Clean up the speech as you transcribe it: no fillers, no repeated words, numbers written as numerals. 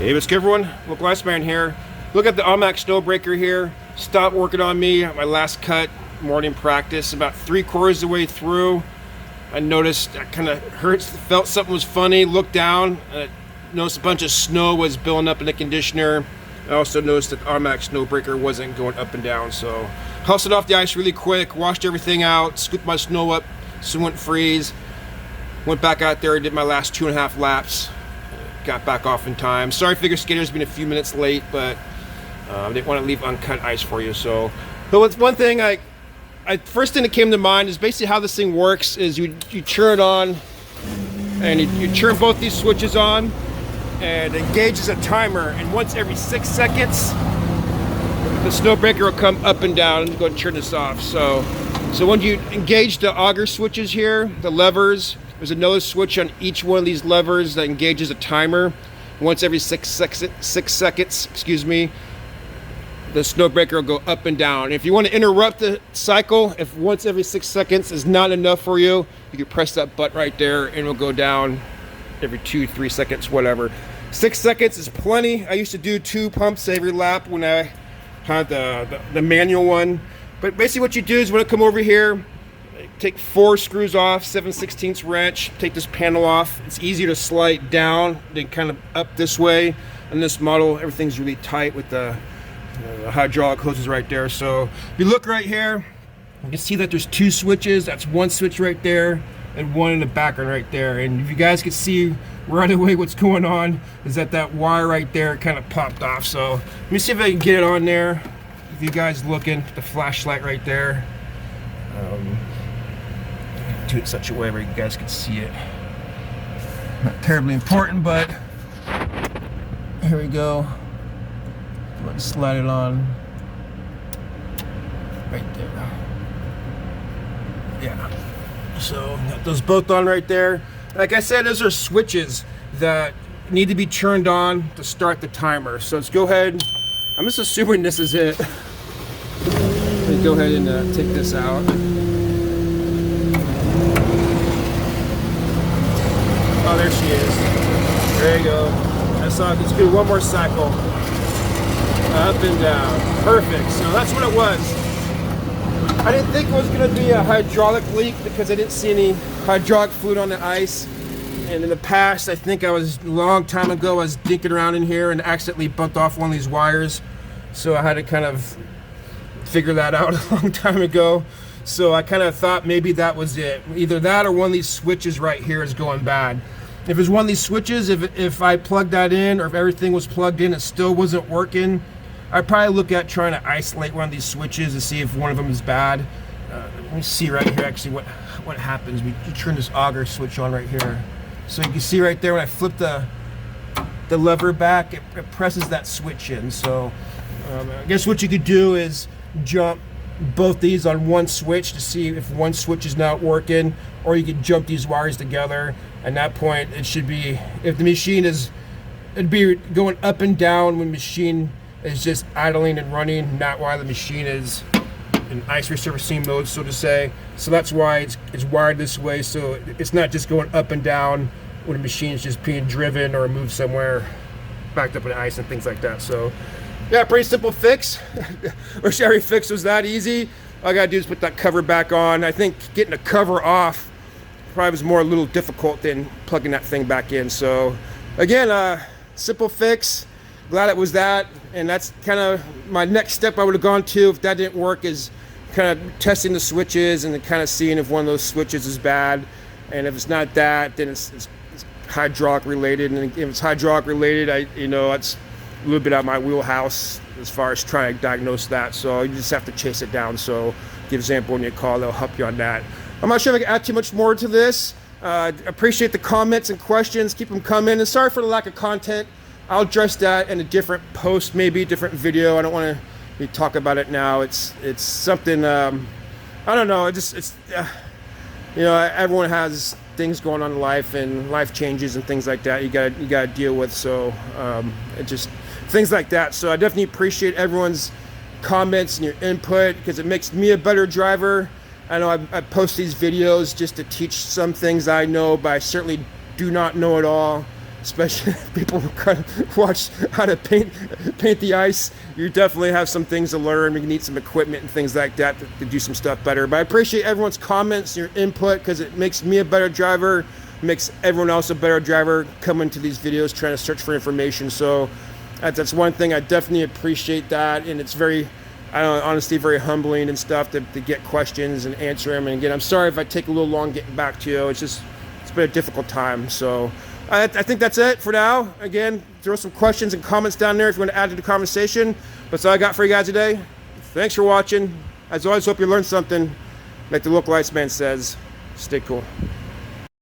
Hey, what's good, everyone? Local Iceman here. Look at the automatic snow breaker here. Stopped working on me at my last cut, morning practice. About 3/4 of the way through, I noticed I kind of felt something was funny. Looked down, and I noticed a bunch of snow was building up in the conditioner. I also noticed that the automatic snow breaker wasn't going up and down, so hustled off the ice really quick, washed everything out, scooped my snow up so it wouldn't freeze. Went back out there, did my last 2.5 laps. Got back off in time. Sorry, figure skater's been a few minutes late, but I didn't want to leave uncut ice for you. So, but what's one thing first thing that came to mind is basically how this thing works is you turn it on, and you turn both these switches on, and it engages a timer. And once every 6 seconds, the snow breaker will come up and down. And go and turn this off. So when you engage the auger switches here, the levers. There's another switch on each one of these levers that engages a timer. Once every 6 seconds, the snow breaker will go up and down. If you want to interrupt the cycle, if once every 6 seconds is not enough for you, you can press that button right there and it'll go down every 2-3 seconds, whatever. 6 seconds is plenty. I used to do 2 pumps every lap when I had the manual one. But basically what you do is when I come over here, take 4 screws off, 7/16 wrench, take this panel off. It's easier to slide down than kind of up this way. On this model, everything's really tight with the hydraulic hoses right there. So if you look right here, you can see that there's 2 switches. That's 1 switch right there and 1 in the background right there. And if you guys can see right away what's going on is that wire right there kind of popped off. So let me see if I can get it on there. If you guys looking, the flashlight right there. Do it such a way where you guys can see it. Not terribly important, but here we go. Let's slide it on right there. Yeah. So got those both on right there. Like I said, those are switches that need to be turned on to start the timer. So let's go ahead. I'm just assuming this is it. Let me go ahead and take this out. Oh, there she is. There you go. Let's do one more cycle. Up and down. Perfect. So that's what it was. I didn't think it was going to be a hydraulic leak because I didn't see any hydraulic fluid on the ice. And in the past, I think a long time ago, I was dinking around in here and accidentally bumped off one of these wires. So I had to kind of figure that out a long time ago. So I kind of thought maybe that was it. Either that or one of these switches right here is going bad. If it's one of these switches, if I plugged that in or if everything was plugged in, it still wasn't working, I'd probably look at trying to isolate one of these switches to see if one of them is bad. Let me see right here actually what happens. You turn this auger switch on right here. So you can see right there when I flip the lever back, it presses that switch in. So I guess what you could do is jump both these on one switch to see if one switch is not working, or you could jump these wires together. At that point, it should be, if the machine it'd be going up and down when the machine is just idling and running, not while the machine is in ice resurfacing mode, so to say. So that's why it's wired this way, so it's not just going up and down when the machine is just being driven or moved somewhere, backed up in ice and things like that. So yeah, pretty simple fix. Wish every fix was that easy. All I gotta do is put that cover back on. I think getting the cover off probably was a little difficult than plugging that thing back in. So again, simple fix. Glad it was that. And that's kind of my next step I would have gone to if that didn't work, is kind of testing the switches and kind of seeing if one of those switches is bad. And if it's not that, then it's hydraulic related. And if it's hydraulic related, it's a little bit out of my wheelhouse as far as trying to diagnose that. So you just have to chase it down. So give Zamboni a call, they'll help you on that. I'm not sure if I can add too much more to this. Appreciate the comments and questions. Keep them coming. And sorry for the lack of content. I'll address that in a different post, maybe a different video. I don't want to talk about it now. It's something, I don't know. Everyone has things going on in life, and life changes and things like that. You gotta deal with. So things like that. So I definitely appreciate everyone's comments and your input, because it makes me a better driver. I know I post these videos just to teach some things I know, but I certainly do not know it all. especially if people who kind of watch how to paint the ice. You definitely have some things to learn. You need some equipment and things like that to do some stuff better. But I appreciate everyone's comments, your input, because it makes me a better driver, makes everyone else a better driver coming to these videos trying to search for information. So that's one thing I definitely appreciate that, and it's very, I don't know, honestly, very humbling and stuff to get questions and answer them. And again, I'm sorry if I take a little long getting back to you. It's been a difficult time. So I think that's it for now. Again, throw some questions and comments down there if you want to add to the conversation. That's all I got for you guys today. Thanks for watching. As always, hope you learned something. Like the local ice man says, stay cool.